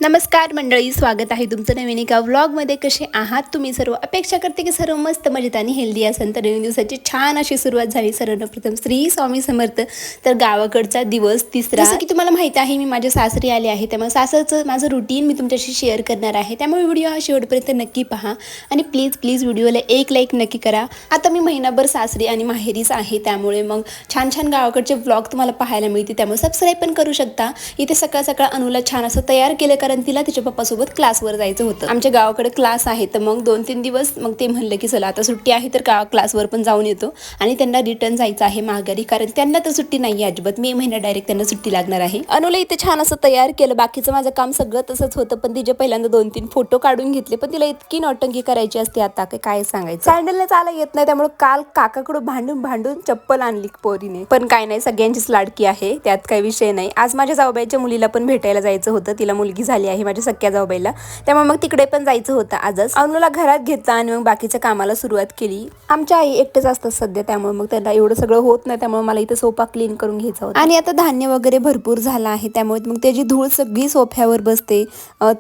नमस्कार मंडळी, स्वागत आहे तुमचं नवीन एका व्लॉगमध्ये. कसे आहात तुम्ही सर्व? अपेक्षा करते की सर्व मस्त मजेत आणि हेल्दी असेल. तर नवीन दिवसाची छान अशी सुरुवात झाली. सर्वप्रथम श्री स्वामी समर्थ. तर गावाकडचा दिवस तिसरा. जसं की तुम्हाला माहिती आहे, मी माझ्या सासरी आले आहे, त्यामुळे सासरचं माझं रुटीन मी तुमच्याशी शेअर करणार आहे. त्यामुळे व्हिडिओ हा शेवटपर्यंत नक्की पहा आणि प्लीज व्हिडिओला एक लाईक नक्की करा. आता मी महिनाभर सासरी आणि माहेरीच आहे, त्यामुळे मग छान छान गावाकडचे व्लॉग तुम्हाला पाहायला मिळते. त्यामुळे सबस्क्राईब पण करू शकता. इथे सकाळ सकाळ अनुला छान असं तयार केलं, कारण तिला तिच्या पप्पासोबत क्लासवर जायचं होतं. आमच्या गावाकडे क्लास आहे, तर मग 2-3 दिवस मग ते म्हणलं की चला आता सुट्टी आहे तर क्लासवर पण जाऊन येतो. आणि त्यांना रिटर्न जायचं आहे माघारी, कारण त्यांना तर सुट्टी नाही आहे अजिबात. मे महिना डायरेक्ट त्यांना सुट्टी लागणार आहे. अनुला इथे छान असं तयार केलं. बाकीचं माझं काम सगळं तसंच होतं, पण तिचे पहिल्यांदा 2-3 फोटो काढून घेतले. पण तिला इतकी नौटंकी करायची असते आता काय सांगायचं. सँडलला चाला येत नाही, त्यामुळे काल काकाकडून भांडून चप्पल आणली पोरीने. पण काय नाही, सगळ्यांचीच लाडकी आहे, त्यात काही विषय नाही. आज माझ्या जाऊबाईच्या मुलीला पण भेटायला जायचं होतं. तिला मुलगी झाली आहे माझ्या सख्या जाऊबाईला, त्यामुळे मग तिकडे पण जायचं होतं आजच. अनुला घरात घेतला आणि मग बाकीच्या कामाला सुरुवात केली. आमच्या आई एकटेच असतात सध्या, त्यामुळे मग त्यांना एवढं सगळं होत नाही, त्यामुळे मला इथं सोफा क्लीन करून घ्यायचा होता. आणि आता धान्य वगैरे भरपूर झालं आहे, त्यामुळे मग त्याची धूळ सगळी सोफ्यावर बसते.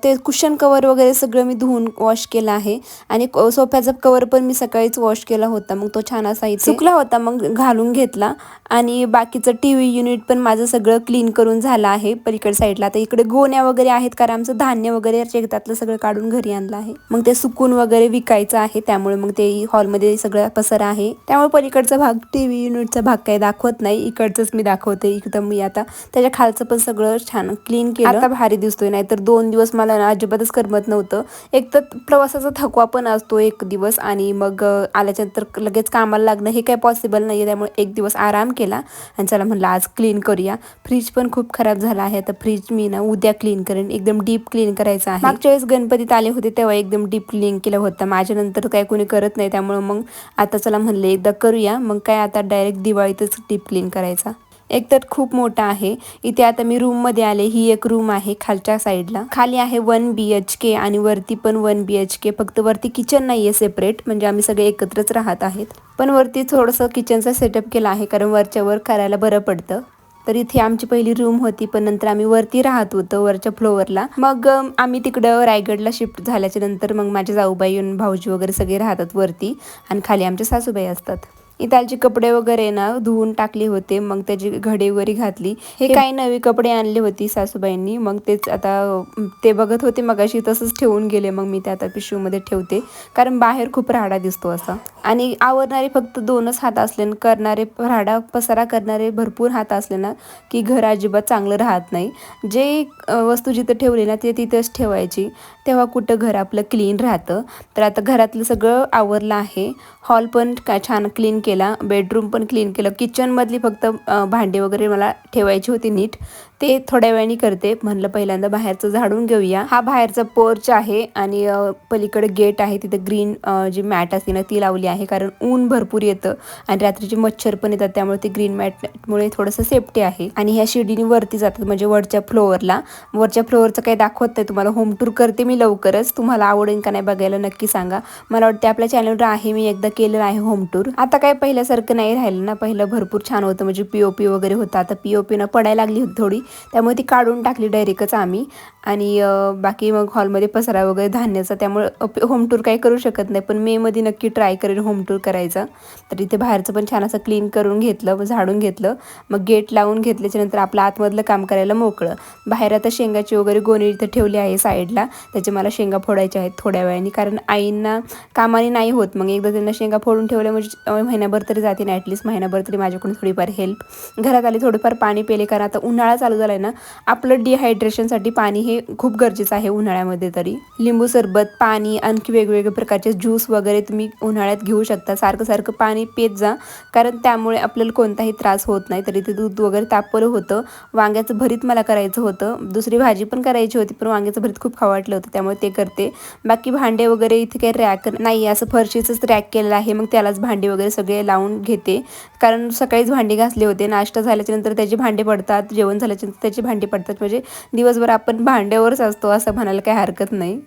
ते कुशन कवर वगैरे सगळं मी धुवून वॉश केलं आहे. आणि सोफ्याचा कवर पण मी सकाळीच वॉश केला होता. मग तो छान असा इथे सुकला होता, मग घालून घेतला. आणि बाकीचं टीव्ही युनिट पण माझं सगळं क्लीन करून झालं आहे पलीकडे साईडला. आता इकडे गोण्या वगैरे आहेत, कारण आमचं धान्य वगैरे शेतातलं सगळं काढून घरी आणलं आहे. मग ते सुकून वगैरे विकायचं आहे, त्यामुळे मग ते हॉलमध्ये सगळं पसरा आहे. त्यामुळे पलीकडचा भाग टीव्ही युनिटचा भाग काही दाखवत नाही, इकडचंच मी दाखवते. एकदम मी आता त्याच्या खालचं पण सगळं छान क्लीन केलं. आता भारी दिसतोय. नाही तर 2 दिवस मला ना अजिबातच करमत नव्हतं. एक तर प्रवासाचा थकवा पण असतो एक दिवस, आणि मग आल्याच्यानंतर लगेच कामाला लागणं हे काही पॉसिबल नाही आहे. त्यामुळे एक दिवस आराम केला आणि चला म्हणलं आज क्लीन करूया. फ्रीज पण खूप खराब झाला आहे, तर फ्रीज मी ना उद्या क्लीन करेन. एकदम डीप क्लीन करायचं आहे. मागच्या वेळेस गणपतीत आले होते तेव्हा एकदम डीप क्लीन केलं होतं. माझ्या नंतर काय कोणी करत नाही, त्यामुळे मग आता चला म्हणलं एकदा करूया. मग काय आता डायरेक्ट दिवाळीतच डीप क्लीन करायचा. एक तर खूप मोठा आहे. इथे आता मी रूम मध्ये आले. ही एक रूम आहे खालच्या साईडला. खाली आहे 1 BHK आणि वरती पण 1 BHK. फक्त वरती किचन नाहीये सेपरेट, म्हणजे आम्ही सगळे एकत्रच राहत आहेत. पण वरती थोडंसं किचनचा सेटअप केला आहे, कारण वरच्यावर करायला बरं पडतं. तर इथे आमची पहिली रूम होती, पण नंतर आम्ही वरती राहत होतो वरच्या फ्लोअरला. मग आम्ही तिकडं रायगडला शिफ्ट झाल्याच्या नंतर मग माझे जाऊबाई आणि भाऊजी वगैरे सगळे राहतात वरती, आणि खाली आमचे सासूबाई असतात. इथालचे कपडे वगैरे ना धुवून टाकले होते, मग त्याची घडी वगैरे घातली. हे काही नवी कपडे आणले होती सासूबाईंनी, मग तेच आता ते बघत होते मगाशी, तसंच ठेवून गेले. मग मी ते आता पिशवीमध्ये ठेवते, कारण बाहेर खूप राडा दिसतो असा. आणि आवरणारे फक्त 2च हात असले, करणारे राडा पसारा करणारे भरपूर हात असले ना की घर अजिबात चांगलं राहत नाही. जे वस्तू जिथं ठेवली ना ते तिथंच ठेवायची, तेव्हा कुठं घर आपलं क्लीन राहतं. तर आता घरातलं सगळं आवरलं आहे. हॉल पण छान क्लीन केला, बेडरूम पण क्लीन केलं. किचनमधली फक्त भांडी वगैरे मला ठेवायची होती नीट, ते थोड्या वेळाने करते. म्हणलं पहिल्यांदा बाहेरचं झाडून घेऊया. हा बाहेरचा पोर्च आहे आणि पलीकडे गेट आहे, तिथे ग्रीन जी मॅट असते ना ती लावली आहे, कारण ऊन भरपूर येतं आणि रात्रीचे मच्छर पण येतात, त्यामुळे ती ग्रीन मॅटमुळे थोडंसं सेफ्टी आहे. आणि ह्या शिडीने वरती जातात, म्हणजे वरच्या फ्लोअरला. वरच्या फ्लोअरचं काही दाखवत नाही तुम्हाला, होम टूर करते मी लवकरच. तुम्हाला आवडेल का नाही बघायला नक्की सांगा. मला वाटते आपल्या चॅनलवर आहे, मी एकदा केलेलं आहे होम टूर. आता काय पहिल्यासारखं नाही राहिलं ना, पहिलं भरपूर छान होतं, म्हणजे POP वगैरे होतं. आता POP न पडायला लागली होती थोडी, त्यामुळे ती काढून टाकली डायरेक्टच आम्ही. आणि बाकी मग हॉलमध्ये पसारा वगैरे धान्याचा, त्यामुळे होम टूर काही करू शकत नाही, पण मेमध्ये नक्की ट्राय करेन होम टूर करायचा. तर इथे बाहेरचं पण छान असं क्लीन करून घेतलं, झाडून घेतलं. मग गेट लावून घेतल्याच्या नंतर आपलं आतमधलं काम करायला मोकळं. बाहेर आता शेंगाची वगैरे गोणी इथं ठेवली आहे साईडला, त्याचे मला शेंगा फोडायच्या आहेत थोड्या वेळाने, कारण आईंना कामाने नाही होत. मग एकदा त्यांना शेंगा फोडून ठेवल्या म्हणजे महिनाभर तरी जाते ना, ॲटलिस्ट महिनाभर तरी माझ्याकडून थोडीफार हेल्प. घरात आली थोडंफार पाणी पेले, कारण आता उन्हाळा चालू झाला आहे ना, आपलं डिहायड्रेशनसाठी पाणी हे खूप गरजेचं आहे उन्हाळ्यामध्ये. तरी लिंबू सरबत, पाणी, आणखी वेगवेगळ्या प्रकारचे ज्यूस वगैरे तुम्ही उन्हाळ्यात घेऊ शकता. सारखं पाणी पेत जा, कारण त्यामुळे आपल्याला कोणताही त्रास होत नाही. तरी ते दूध वगैरे तापवलं होतं. वांग्याचं भरीत मला करायचं होतं, दुसरी भाजी पण करायची होती, पण वांग्याचं भरीत खूप खावं वाटलं होतं, त्यामुळे ते करते. बाकी भांडे वगैरे इथे काही रॅक नाही, असं फरशीचंच रॅक केलेलं आहे, मग त्यालाच भांडी वगैरे सगळे लावून घेते. कारण सकाळीच भांडी घासले होते, नाश्ता झाल्याच्या नंतर त्याची भांडी पडतात, जेवण झाल्याच्या नंतर त्याची भांडी पडतात, म्हणजे दिवसभर आपण भांड्यावरच असतो असं म्हणायला काही हरकत नाही.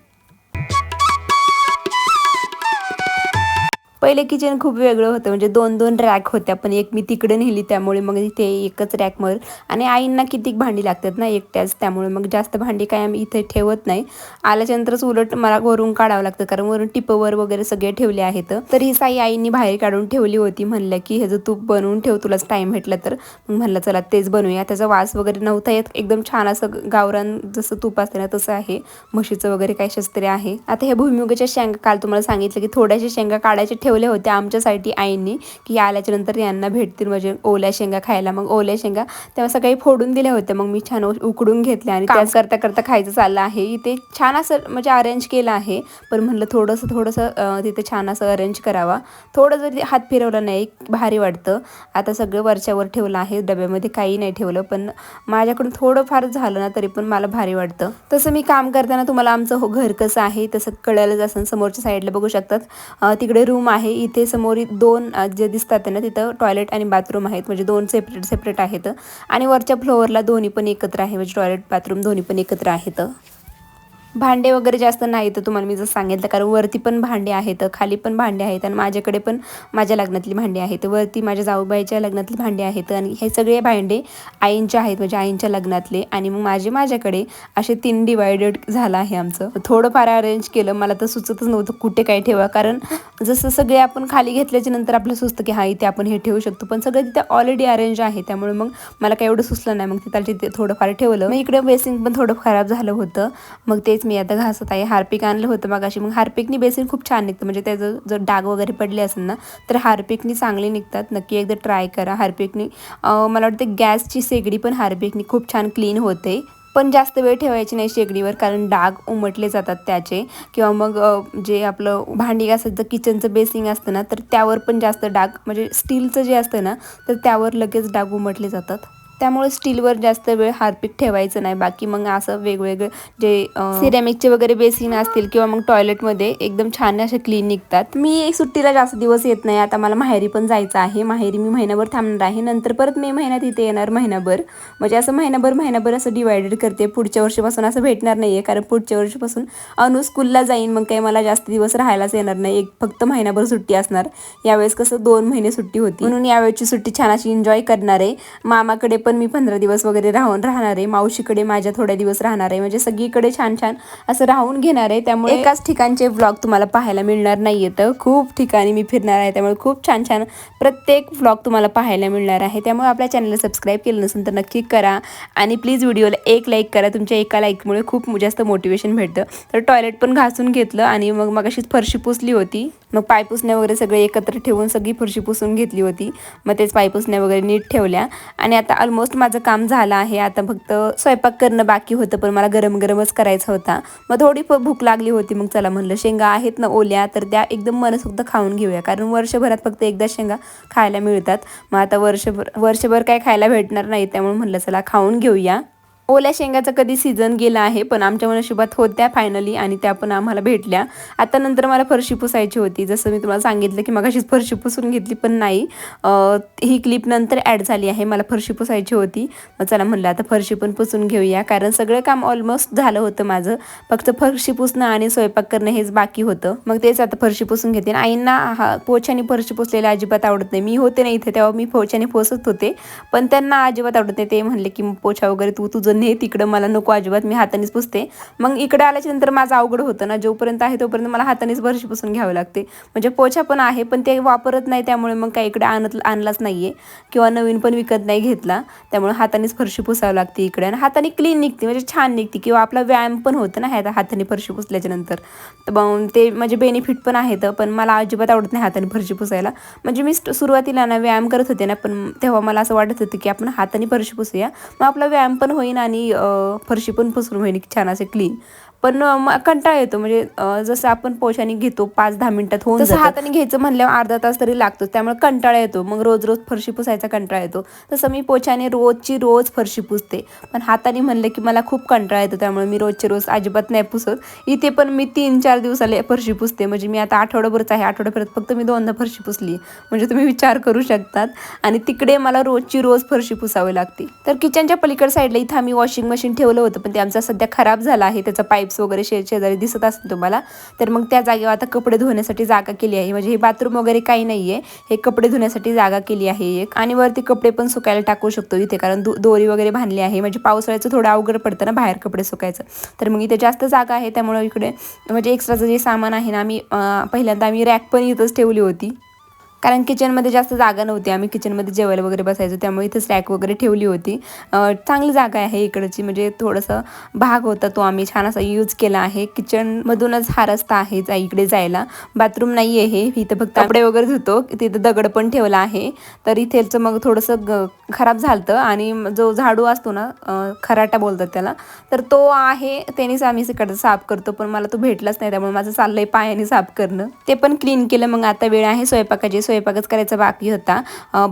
पहिले किचन खूप वेगळं होतं, म्हणजे 2-2 रॅक होत्या, पण एक मी तिकडे नेली त्यामुळे मग इथे एकच रॅकवर. आणि आईंना किती भांडी लागतात ना एकट्याच, त्यामुळे मग जास्त भांडी काय आम्ही इथे ठेवत नाही. आल्याच्यानंतरच उलट मला वरून काढावं लागतं, कारण वरून टिपवर वगैरे सगळे ठेवले आहेत. तर ही साई आईंनी बाहेर काढून ठेवली होती. म्हणलं की ह्याचं तूप बनवून ठेव, तुलाच टाईम भेटला तर. मग म्हणलं चला तेच बनवूया. त्याचा वास वगैरे नव्हता येत, एकदम छान असं गावरान जसं तूप असतं ना तसं आहे, म्हशीचं वगैरे कशाच तरी आहे. आता ह्या भुईमुगाच्या शेंगा काल तुम्हाला सांगितलं की थोड्याशा शेंगा काढायचे ठेवल्या होत्या आमच्यासाठी आईंनी, की आल्याच्या नंतर यांना भेटतील म्हणजे ओल्या शेंगा खायला. मग ओल्या शेंगा तेव्हा सकाळी फोडून दिल्या होत्या, मग मी छान उकडून घेतल्या आणि त्याच करता करता खायचं चाललं आहे. इथे छान असं म्हणजे अरेंज केलं आहे, पण म्हणलं थोडंसं तिथे छान असं अरेंज करावा. थोडं जरी हात फिरवला नाही भारी वाटतं. आता सगळं वरच्यावर ठेवलं आहे, डब्यामध्ये काही नाही ठेवलं, पण माझ्याकडून थोडंफार झालं ना तरी पण मला भारी वाटतं. तसं मी काम करताना तुम्हाला आमचं घर कसं आहे तसं कळायलाच असं. समोरच्या साईडला बघू शकतात, तिकडे रूम आहे. इथे समोर 2 जे दिसतात ना तिथं टॉयलेट आणि बाथरूम आहेत, म्हणजे 2 सेपरेट आहेत. आणि वरच्या फ्लोअरला दोन्ही पण एकत्र आहे, म्हणजे टॉयलेट बाथरूम दोन्ही पण एकत्र आहेत. भांडे वगैरे जास्त नाही तर तुम्हाला मी जसं सांगितलं, कारण वरती पण भांडे आहेत, खाली पण भांडे आहेत, आणि माझ्याकडे पण माझ्या लग्नातली भांडी आहेत. वरती माझ्या जाऊबाईच्या लग्नातली भांडी आहेत, आणि हे सगळे भांडे आईंचे आहेत, म्हणजे आईंच्या लग्नातले. आणि मग माझ्याकडे असे 3 डिवायडेड झालं आहे आमचं. थोडंफार अरेंज केलं, मला तर सुचतच नव्हतं कुठे काय ठेवा, कारण जसं सगळे आपण खाली घेतल्याच्या नंतर आपलं सुचतं की हा इथे आपण हे ठेवू शकतो, पण सगळं तिथे ऑलरेडी अरेंज आहे, त्यामुळे मग मला काही एवढं सुचलं नाही. मग तिथे थोडंफार ठेवलं. मग इकडे बेसिन पण थोडं खराब झालं होतं, मग तेच मी आता घासत आहे. हार्पिक आणलं होतं मगाशी, मग हार्पिकनी बेसिन खूप छान निघतं, म्हणजे त्याचं जर डाग वगैरे पडले असेल ना तर हार्पिकनी चांगले निघतात. नक्की एकदा ट्राय करा हार्पिकनी. मला वाटतं गॅसची शेगडी पण हार्पिकनी खूप छान क्लीन होते, पण जास्त वेळ ठेवायची नाही शेगडीवर, कारण डाग उमटले जातात त्याचे. किंवा मग जे आपलं भांडी घासायचं किचनचं बेसिंग असतं ना तर त्यावर पण जास्त डाग, म्हणजे स्टीलचं जे असतं ना तर त्यावर लगेच डाग उमटले जातात. त्यामुळे स्टीलवर जास्त वेळ हार्पिक ठेवायचं नाही. बाकी मग असं वेगवेगळे जे सिरॅमिकचे वगैरे बेसिन असतील किंवा मग टॉयलेटमध्ये एकदम छान असे क्लीन निघतात. मी सुट्टीला जास्त दिवस येत नाही, आता मला माहेरी पण जायचं आहे. माहेरी मी महिनाभर थांबणार आहे, नंतर परत मे महिन्यात इथे येणार महिनाभर, म्हणजे असं महिनाभर असं डिवायडेड करते. पुढच्या वर्षीपासून असं भेटणार नाही आहे, कारण पुढच्या वर्षीपासून अनु स्कूलला जाईन, मग काही मला जास्त दिवस राहायलाच येणार नाही. फक्त महिनाभर सुट्टी असणार. यावेळेस कसं 2 महिने सुट्टी होती, म्हणून यावेळेची सुट्टी छान अशी एन्जॉय करणार आहे. मामाकडे पण मी 15 दिवस वगैरे राहणार आहे, मावशीकडे माझ्या थोड्या दिवस राहणार आहे, म्हणजे सगळीकडे छान असं राहून घेणार आहे. त्यामुळे एकाच ठिकाणचे व्लॉग तुम्हाला पाहायला मिळणार नाहीये, तर खूप ठिकाणी मी फिरणार आहे, त्यामुळे खूप छान प्रत्येक व्लॉग तुम्हाला पाहायला मिळणार आहे. त्यामुळे आपल्या चॅनलला सबस्क्राईब केलं नसेल तर नक्की करा, आणि प्लीज व्हिडिओला एक लाईक करा. तुमच्या एका लाईकमुळे खूप जास्त मोटिवेशन भेटतं. तर टॉयलेट पण घासून घेतलं, आणि मग अशीच फरशी पुसली होती. मग पाय पुसण्या वगैरे सगळे एकत्र ठेवून सगळी फरशी पुसून घेतली होती. मग तेच पाय पुसण्या वगैरे नीट ठेवल्या, आणि आता ऑलमोस्ट माझं काम झालं आहे. आता फक्त स्वयंपाक करणं बाकी होतं, पण मला गरमच करायचा होता. मग थोडी भूक लागली होती, मग चला म्हणलं शेंगा आहेत ना ओल्या, तर त्या एकदम मनसोक्त खाऊन घेऊया, कारण वर्षभरात फक्त एकदा शेंगा खायला मिळतात. मग आता वर्षभर काय खायला भेटणार नाही, त्यामुळे म्हणलं चला खाऊन घेऊया. ओल्या शेंगाचा कधी सीझन गेला आहे, पण आमच्या नशिबात होत्या फायनली, आणि त्या पण आम्हाला भेटल्या. आता नंतर मला फरशी पुसायची होती, जसं मी तुम्हाला सांगितलं की मग अशीच फरशी पुसून घेतली, पण नाही, ही क्लिप नंतर ॲड झाली आहे. मला फरशी पुसायची होती, मग चला म्हणलं आता फरशी पण पुसून घेऊया, कारण सगळं काम ऑलमोस्ट झालं होतं माझं. फक्त फरशी पुसणं आणि स्वयंपाक करणं हेच बाकी होतं. मग तेच आता फरशी पुसून घेते. आईंना पोछ्याने फरशी पुसलेली अजिबात आवडत नाही. मी होते ना इथे तेव्हा मी पोछ्याने पुसत होते, पण त्यांना अजिबात आवडत नाही. ते म्हणले की पोछा वगैरे तुझं ने तिकडं, मला नको अजिबात, मी हातानेच पुसते. मग इकडे आल्याच्या नंतर माझं अवघड होतं ना, जोपर्यंत आहे तोपर्यंत मला हातानेच फरशी पुसून घ्यावं लागते. म्हणजे पोछा पण आहे, पण ते वापरत नाही, त्यामुळे मग काही इकडे आणलाच नाहीये, किंवा नवीन पण विकत नाही घेतला. त्यामुळे हातानेच फरशी पुसावं लागते इकडे, आणि हाताने क्लीन निघते, म्हणजे छान निघते, किंवा आपला व्यायाम पण होतं ना ह्या हाताने फरशी पुसल्याच्या नंतर. तर मग ते म्हणजे बेनिफिट पण आहेत, पण मला अजिबात आवडत नाही हाताने फरशी पुसायला. म्हणजे मी सुरुवातीला ना व्यायाम करत होते ना, पण तेव्हा मला असं वाटत होतं की आपण हाताने फरशी पुसूया, मग आपला व्यायाम पण होईल आणि फरशी पण पुसून होईल छान असे क्लीन. पण कंटाळा येतो, म्हणजे जसं आपण पोछाने घेतो 5-10 मिनिटात होऊन, तसं हाताने घ्यायचं म्हणल्यावर अर्धा तास तरी लागतो, त्यामुळे कंटाळा येतो. मग रोज फरशी पुसायचा कंटाळा येतो. तसं मी पोछाने रोज फरशी पुसते, पण हाताने म्हणलं की मला खूप कंटाळा येतो, त्यामुळे मी रोज अजिबात नाही पुसत. इथे पण मी 3-4 दिवसाला फरशी पुसते, म्हणजे मी आता आठवडाभरच आहे, आठवड्याभरात फक्त मी 2दा फरशी पुसली, म्हणजे तुम्ही विचार करू शकतात. आणि तिकडे मला रोज फरशी पुसावी लागते. तर किचनच्या पलीकड साईडला इथं आम्ही वॉशिंग मशीन ठेवलं होतं, पण ते आमचं सध्या खराब झालं आहे, त्याचा पाईप टब्स वगैरे शेजारी दिसत असतील तुम्हाला, तर मग त्या जागेवर आता कपडे धुण्यासाठी जागा केली आहे. म्हणजे हे बाथरूम वगैरे काही नाही आहे, हे कपडे धुण्यासाठी जागा केली आहे एक. आणि वरती कपडे पण सुकायला टाकू शकतो इथे, कारण दोरी वगैरे बांधली आहे. म्हणजे पावसाळ्याचं थोडं अवघड पडतं ना बाहेर कपडे सुकायचं, तर मग इथे जास्त जागा आहे. त्यामुळे इकडे म्हणजे एक्स्ट्राचं जे सामान आहे ना, आम्ही पहिल्यांदा आम्ही रॅक पण इथंच ठेवली होती, कारण किचनमध्ये जास्त जागा नव्हती. आम्ही किचनमध्ये जेवायला वगैरे बसायचो, त्यामुळे इथं रॅक वगैरे ठेवली होती. चांगली जागा आहे इकडची, म्हणजे थोडंसं भाग होता तो आम्ही छान असा यूज केला आहे. किचनमधूनच हा रस्ता आहे इकडे जायला. बाथरूम नाही आहे हे, इथं फक्त कपडे वगैरे धुतो. तिथं दगड पण ठेवला आहे. तर इथेच मग थोडंसं खराब झालं, आणि जो झाडू असतो ना, खराटा बोलतात त्याला, तर तो आहे, त्यानेच आम्ही इकडं साफ करतो. पण मला तो भेटलाच नाही, त्यामुळे माझं चाललंय पायाने साफ करणं. ते पण क्लीन केलं. मग आता वेळ आहे स्वयंपाकाची. स्वयंपाकच करायचा बाकी होता.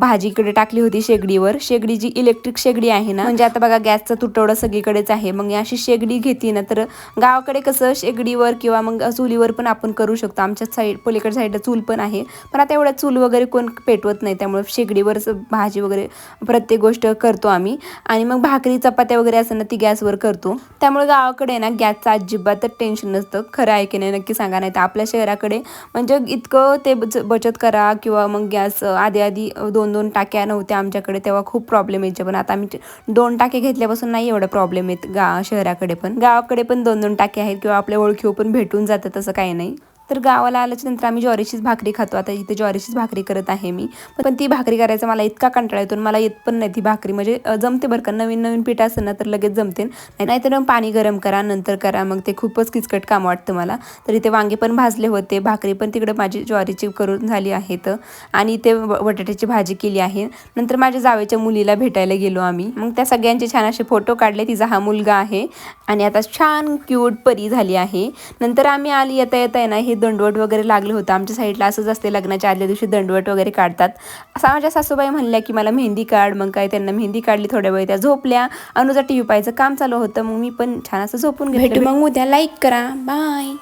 भाजी इकडे टाकली होती शेगडीवर. शेगडी जी इलेक्ट्रिक शेगडी आहे ना, म्हणजे आता बघा गॅसचा तुटवडा सगळीकडेच आहे. मग अशी शेगडी घेतली ना, तर गावाकडे कसं शेगडीवर किंवा मग चुलीवर पण आपण करू शकतो. आमच्या पलीकडच्या साईडला चूल पण आहे, पण आता एवढ्या चूल वगैरे कोण पेटवत नाही, त्यामुळे शेगडीवरच भाजी वगैरे प्रत्येक गोष्ट करतो आम्ही. आणि मग भाकरी चपात्या वगैरे असं ना, ती गॅसवर करतो. त्यामुळे गावाकडे ना गॅसचं अजिबातच टेन्शन नसतं. खरं आहे की नाही नक्की सांगा. नाही तर आपल्या शहराकडे म्हणजे इतकं ते बचत करा, किंवा मग गॅस आधी 2-2 टाक्या नव्हत्या आमच्याकडे, तेव्हा खूप प्रॉब्लेम यायचे. पण आता आम्ही 2 टाके घेतल्यापासून नाही एवढा प्रॉब्लेम येत शहराकडे. पण गावाकडे पण 2-2 टाके आहेत, किंवा आपल्या ओळखीव पण भेटून जातं, तसं काही नाही. तर गावाला आल्याच्या नंतर आम्ही ज्वारीचीच भाकरी खातो. आता इथे ज्वारीचीच भाकरी करत आहे मी, पण ती भाकरी करायचा मला इतका कंटाळा येतो, मला येत पण नाही ती भाकरी. म्हणजे जमते बरं का, नवीन पीठ असतं ना तर लगेच जमते, नाहीतर मग पाणी गरम करा, नंतर करा, मग ते खूपच किचकट काम वाटतं मला. तर इथे वांगे पण भाजले होते, भाकरी पण तिकडे माझी ज्वारीची करून झाली आहेत, आणि इथे बटाट्याची भाजी केली आहे. नंतर माझ्या जावेच्या मुलीला भेटायला गेलो आम्ही. मग त्या सगळ्यांचे छान असे फोटो काढले. तिचा हा मुलगा आहे, आणि आता छान क्यूट परी झाली आहे. नंतर आम्ही आली येता ना, हे दंडवट वगैरे लागलं होतं. आमच्या साईडला असंच असते, लग्नाच्या आदल्या दिवशी दंडवट वगैरे काढतात. असा माझ्या सासूबाई म्हणल्या की मला मेहंदी काढ. मग काय त्यांना मेहंदी काढली. थोड्या वेळ त्या झोपल्या. अनुजा टीव्ही पाहायचं काम चालू होतं, मग मी पण छान असं झोपून घेतलं. भेटू मग उद्या. लाईक करा. बाय.